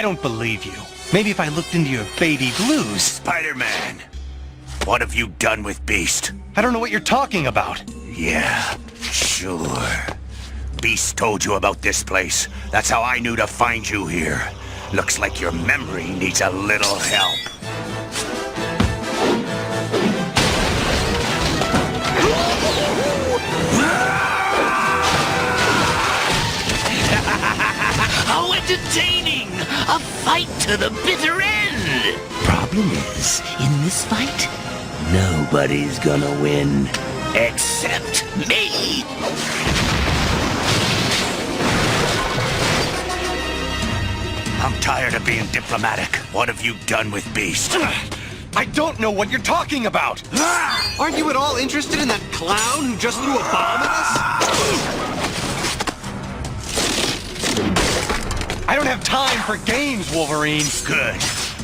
don't believe you. Maybe if I looked into your baby blues. Spider-Man, what have you done with Beast? I don't know what you're talking about. Yeah, sure. Beast told you about this place. That's how I knew to find you here. Looks like your memory needs a little help. How entertaining! A fight to the bitter end! Problem is, in this fight, nobody's gonna win except me! I'm tired of being diplomatic. What have you done with Beast? I don't know what you're talking about! Aren't you at all interested in that clown who just threw a bomb at us? I don't have time for games, Wolverine. Good,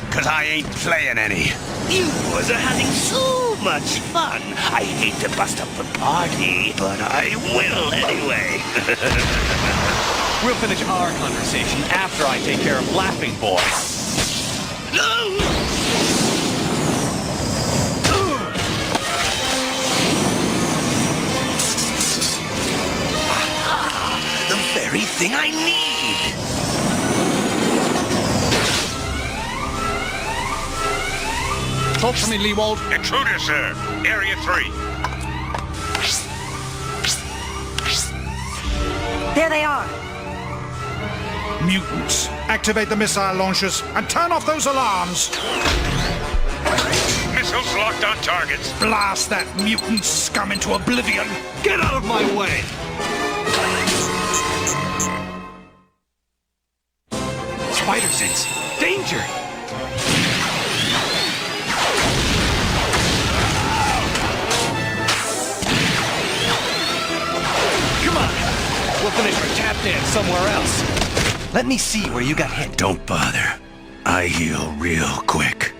because I ain't playing any. You boys are having so much fun. I hate to bust up the party, but I will anyway. We'll finish our conversation after I take care of Laughing Boy. The very thing I need. Talk to me, Leewald. Intruder, sir. Area 3. There they are. Mutants, activate the missile launchers and turn off those alarms. Missiles locked on targets. Blast that mutant scum into oblivion. Get out of my way! Spider sense. Danger! Come on! We'll finish our tap dance somewhere else. Let me see where you got hit. Don't bother. I heal real quick.